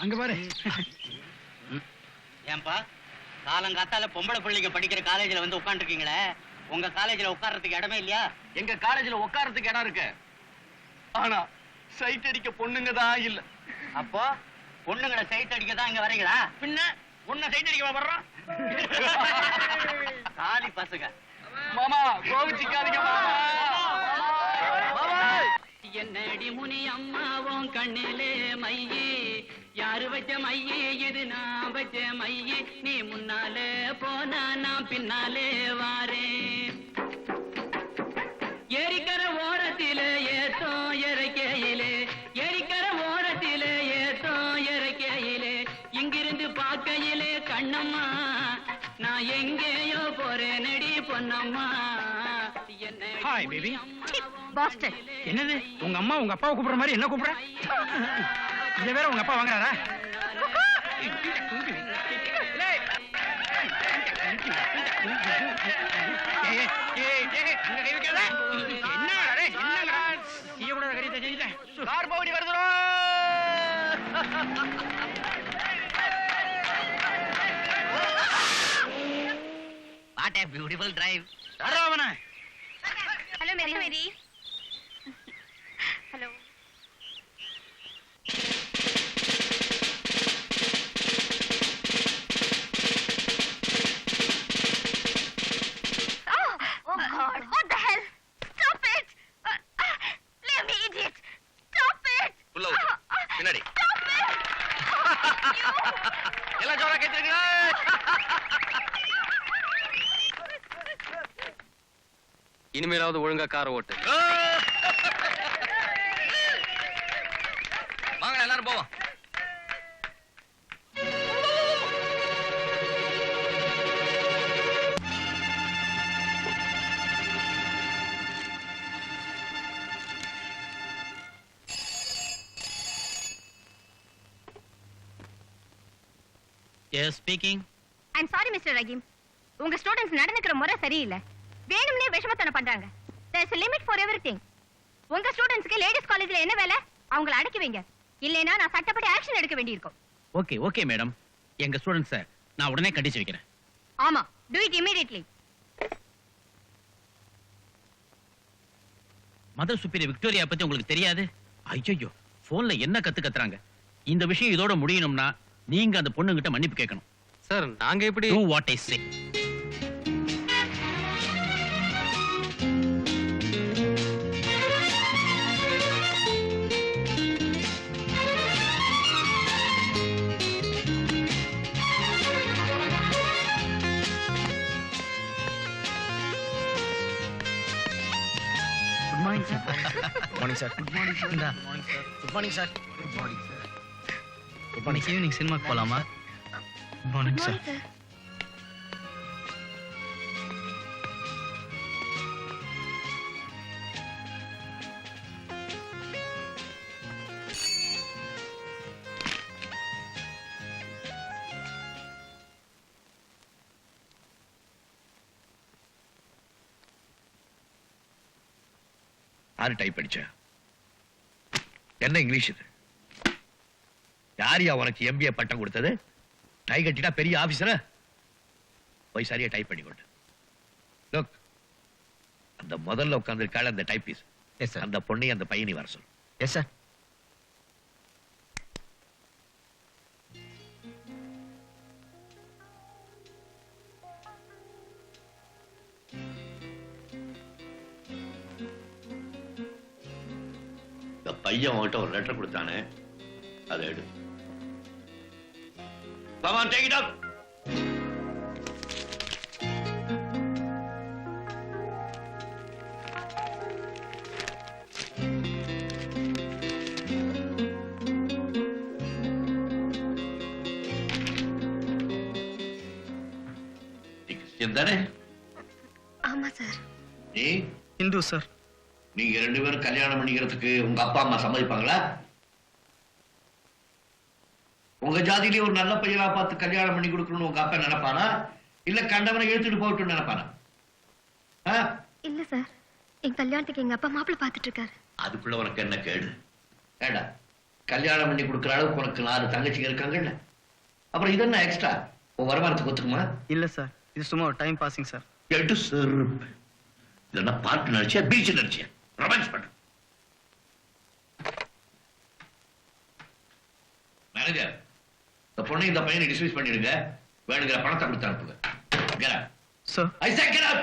அங்க பாரு. ஏன்பா காலங்காத்தால பொம்பளை பிள்ளைங்க படிக்கிற காலேஜ்ல வந்து உட்காந்துருக்கீங்களே, உங்க காலேஜ்ல உட்கார்றதுக்கு இடமே இல்லையா? எங்க காலேஜ்ல உட்கார்றதுக்கு இடம் இருக்கு, ஆனா சைட் அடிக்க பொண்ணுங்க தான் இல்ல. அப்போ பொண்ணுங்களை சைட் அடிக்க தான் இங்க வரீங்களா? பின்ன உன்ன சைட் அடிக்க வர்றோம். காலி பசங்க. மாமா கோவிச்சுக்காதீங்க மாமா. என்னடி முனி அம்மாவும் கண்ணிலே மையே, யாரு வச்ச மையே இது நான் வச்ச மையே, நீ முன்னாலே போனா நான் பின்னாலே வாரேன். ஏரிக்கர ஓரத்திலே ஏத்தோ இறக்கையிலே, ஏரிக்கர ஓரத்திலே ஏத்தோ இறக்கையிலே, இங்கிருந்து பார்க்கையிலே கண்ணம்மா நான் எங்கேயோ போறேன் நடி பொன்னம்மா. Hi baby. பாஸ்டர். என்னது உங்க அம்மா உங்க அப்பாவை கூப்பிடுற மாதிரி என்ன கூப்பிடுற? இத வேற உங்க அப்பா வாங்குறாரா? What a beautiful drive. Hello, Mary. Hello. Oh God! What the hell? Stop it! Leave me, idiot! Stop it! உள்ள பின்னாடி. Stop it! எல்லாம் ஜோரா கேட்கிறீங்களா? இனிமேலாவது ஒழுங்கா காரை ஓட்டு. வாங்க எல்லாரும் போவோம். Yes, speaking. I'm sorry, Mr. Rahim. உங்க ஸ்டூடண்ட்ஸ் நடந்துக்கிற முறை சரியில்லை. வேணும்னே விஷமத்தனம் பண்றாங்க. There's a limit for everything. உங்க ஸ்டூடண்ட்ஸ்க்கு லேடிஸ் காலேஜ்ல என்ன வேலை? அவங்கள அடக்கி வைங்க. இல்லைனா நான் சட்டப்படி ஆக்ஷன் எடுக்க வேண்டியிருக்கும். Okay madam. எங்க ஸ்டூடண்ட்ஸை நான் உடனே கண்டிச்சு வைக்கிறேன். ஆமா, do it immediately. Mother superior Victoria பத்தி உங்களுக்கு தெரியாது? ஐயோ, போன்ல என்ன கத்துறாங்க. இந்த விஷயம் இதோட முடியணும்னா நீங்க அந்த பொண்ணுகிட்ட மன்னிப்பு கேட்கணும். சார் நாங்க எப்படி? Do what I say. Good morning, sir. Good morning, sir. Good morning, sir. Good morning. Evening சினிமாக்கு போலாமா? Good morning, sir. யாரு டைப் படிச்ச? என்ன இங்கிலீஷ் இது? யாரியா உனக்கு எம்பிஏ பட்டம் கொடுத்தது? டை கட்டிட்டா பெரிய ஆபீசரா? போய் சரியா டைப் பண்ணி கொண்டு. லுக், அந்த முதல்ல உட்கார்ந்திருக்காள் அந்த டைப்பிஸ். Yes sir. அந்த பொண்ணை அந்த பையனை வர சொல்லு. Yes sir. இந்த பையன் உன்கிட்ட ஒரு லெட்டர் கொடுத்தானே, அதை எடு. Come on, take it up. தானே? ஆமா சார். நீ இந்து சார். நீங்க ரெண்டு பேரும் கல்யாணம் பண்ணிக்கிறதுக்கு உங்க அப்பா அம்மா சம்மதிப்பாங்களா? உங்க ஜாதியிலே ஒரு நல்ல பையனா பார்த்து கல்யாணம் பண்ணி கொடுக்கணும்னு உங்க அப்பா நினைப்பானா, இல்ல கண்டவனை இழுத்துட்டு போகட்டும்னு நினைப்பானா? இல்ல சார், என் கல்யாணத்துக்கு எங்க அப்பா மாப்பிள்ளை பார்த்துட்டு இருக்காரு. அதுக்குள்ள உனக்கு என்ன கேடு? ஏடா, கல்யாணம் பண்ணி கொடுக்குற அளவுக்கு உனக்கு 4 தங்கச்சிங்க இருக்காங்கல்ல, அப்புறம் இது என்ன எக்ஸ்ட்ரா உன் வருமானத்துக்கு ஒத்துக்குமா? இல்ல சார், இது சும்மா ஒரு டைம் பாசிங் சார். எட்டு செருப்பு. இதெல்லாம் பார்த்து நடிச்சியா, பீச் நடிச்சியா, ரொமான்ஸ் பண்ண? மேனேஜர், இந்த பொண்ணை இந்த பையனை டிஸ்மிஸ் பண்ணிடுங்க. வேணுங்கிற பணத்தை கொடுத்து அனுப்புங்க. Get out. Sir. I said get out.